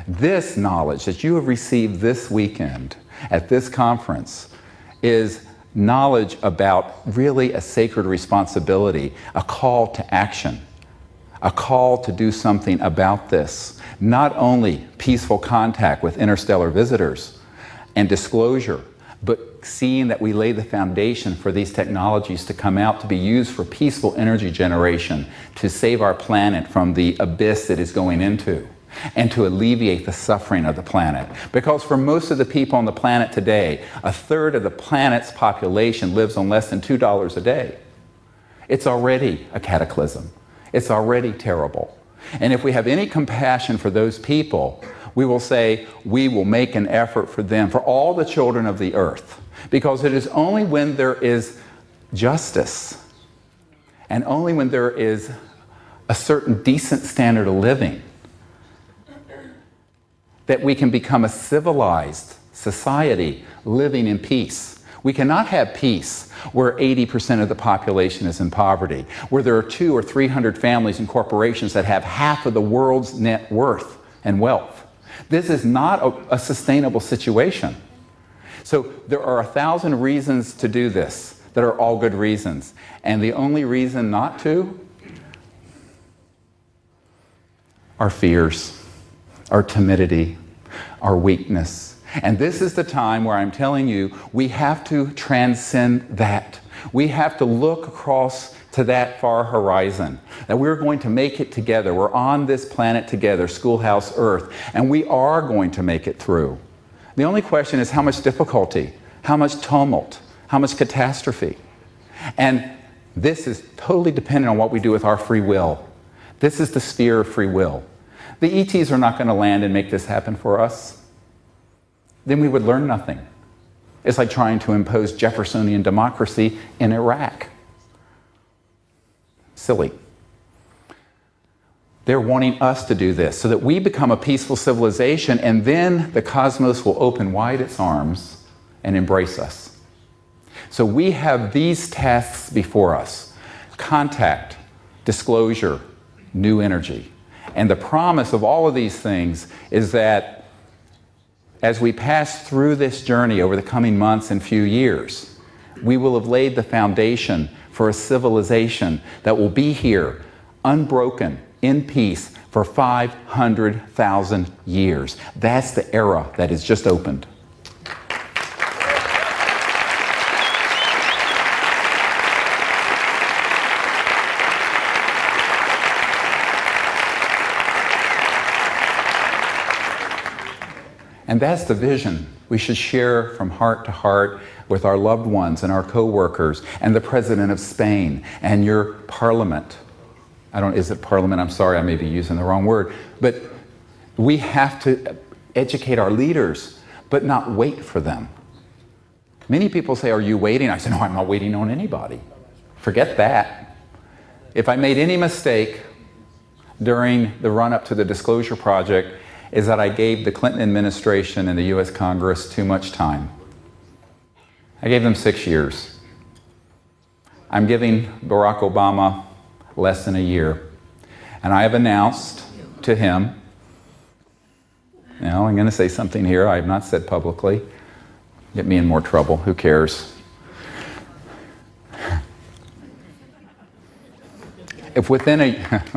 This knowledge that you have received this weekend at this conference is knowledge about really a sacred responsibility, a call to action, a call to do something about this. Not only peaceful contact with interstellar visitors and disclosure, but seeing that we lay the foundation for these technologies to come out to be used for peaceful energy generation, to save our planet from the abyss it is going into, and to alleviate the suffering of the planet. Because for most of the people on the planet today, 1/3 of the planet's population lives on less than $2 a day. It's already a cataclysm. It's already terrible. And if we have any compassion for those people, we will say we will make an effort for them, for all the children of the earth. Because it is only when there is justice and only when there is a certain decent standard of living that we can become a civilized society living in peace. We cannot have peace where 80% of the population is in poverty, where there are 200 or 300 families and corporations that have half of the world's net worth and wealth. This is not a sustainable situation. So there are 1,000 reasons to do this that are all good reasons. And the only reason not to our fears, our timidity, our weakness. And this is the time where I'm telling you, we have to transcend that. We have to look across to that far horizon, that we're going to make it together. We're on this planet together, Schoolhouse Earth, and we are going to make it through. The only question is how much difficulty, how much tumult, how much catastrophe. And this is totally dependent on what we do with our free will. This is the sphere of free will. The ETs are not going to land and make this happen for us. Then we would learn nothing. It's like trying to impose Jeffersonian democracy in Iraq. Silly. They're wanting us to do this so that we become a peaceful civilization, and then the cosmos will open wide its arms and embrace us. So we have these tasks before us: contact, disclosure, new energy. And the promise of all of these things is that as we pass through this journey over the coming months and few years, we will have laid the foundation for a civilization that will be here, unbroken, in peace, for 500,000 years. That's the era that has just opened. And that's the vision we should share from heart to heart with our loved ones and our co-workers and the President of Spain and your parliament. Is it parliament? I'm sorry, I may be using the wrong word. But we have to educate our leaders, but not wait for them. Many people say, "Are you waiting?" I say, "No, I'm not waiting on anybody." Forget that. If I made any mistake during the run-up to the Disclosure Project, is that I gave the Clinton administration and the US Congress too much time. I gave them 6 years. I'm giving Barack Obama less than a year. And I have announced to him, I'm going to say something here I have not said publicly, get me in more trouble, who cares? If within a...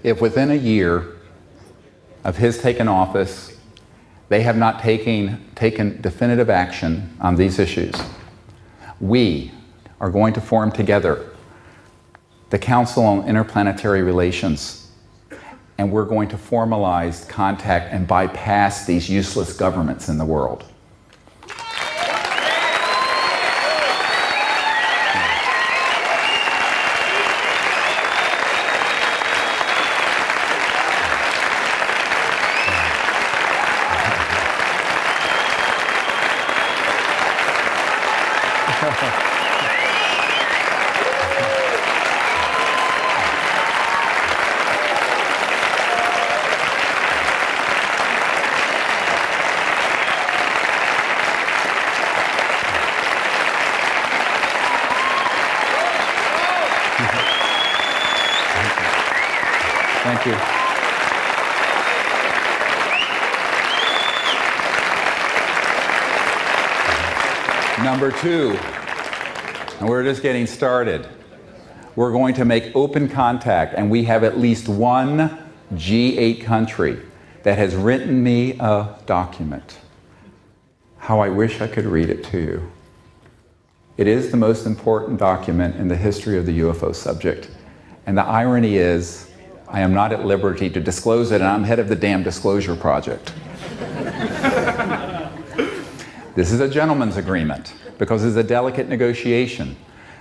If within a year of his taking office, they have not taken definitive action on these issues, we are going to form together the Council on Interplanetary Relations, and we're going to formalize contact and bypass these useless governments in the world. Thank you. Number two, and we're just getting started. We're going to make open contact, and we have at least one G8 country that has written me a document. How I wish I could read it to you. It is the most important document in the history of the UFO subject. And the irony is, I am not at liberty to disclose it, and I'm head of the damn Disclosure Project. This is a gentleman's agreement, because it's a delicate negotiation.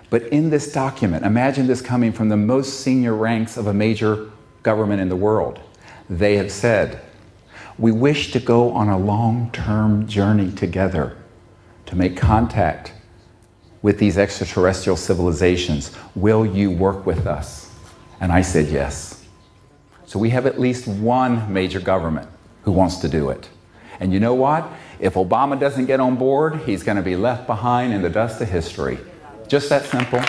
But in this document, imagine this coming from the most senior ranks of a major government in the world. They have said, we wish to go on a long-term journey together to make contact with these extraterrestrial civilizations. Will you work with us? And I said yes. So we have at least one major government who wants to do it. And you know what? If Obama doesn't get on board, he's going to be left behind in the dust of history. Just that simple.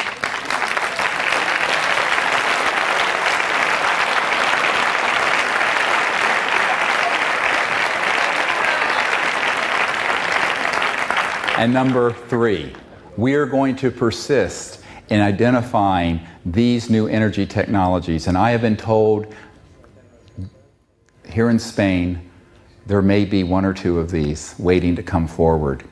And number 3, we are going to persist in identifying these new energy technologies. And I have been told here in Spain, there may be 1 or 2 of these waiting to come forward.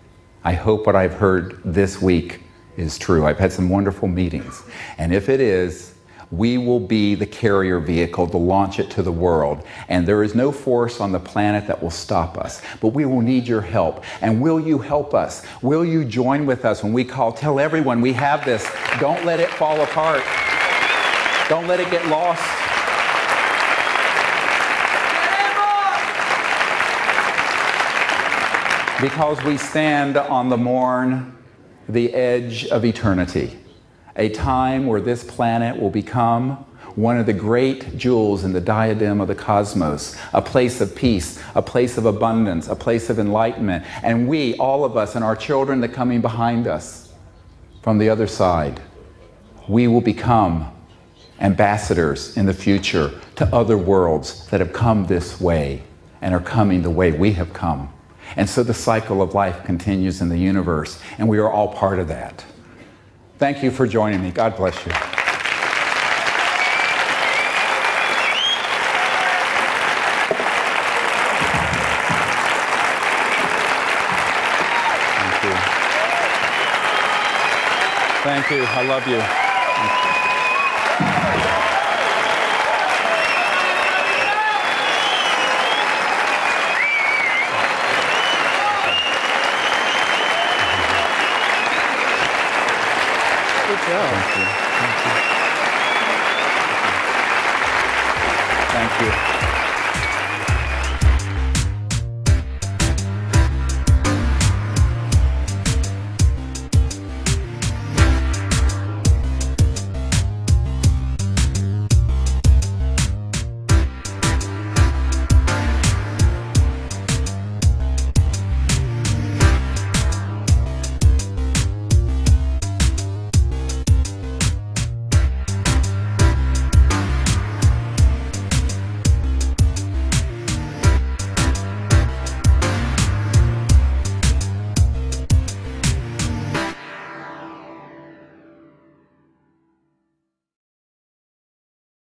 I hope what I've heard this week is true. I've had some wonderful meetings. And if it is, we will be the carrier vehicle to launch it to the world. And there is no force on the planet that will stop us. But we will need your help. And will you help us? Will you join with us when we call? Tell everyone we have this. Don't let it fall apart. Don't let it get lost. Because we stand on the edge of eternity. A time where this planet will become one of the great jewels in the diadem of the cosmos, a place of peace, a place of abundance, a place of enlightenment. And we, all of us, and our children that are coming behind us from the other side, we will become ambassadors in the future to other worlds that have come this way and are coming the way we have come. And so the cycle of life continues in the universe, and we are all part of that. Thank you for joining me. God bless you. Thank you. Thank you. I love you. Thank you. Thank you. Thank you.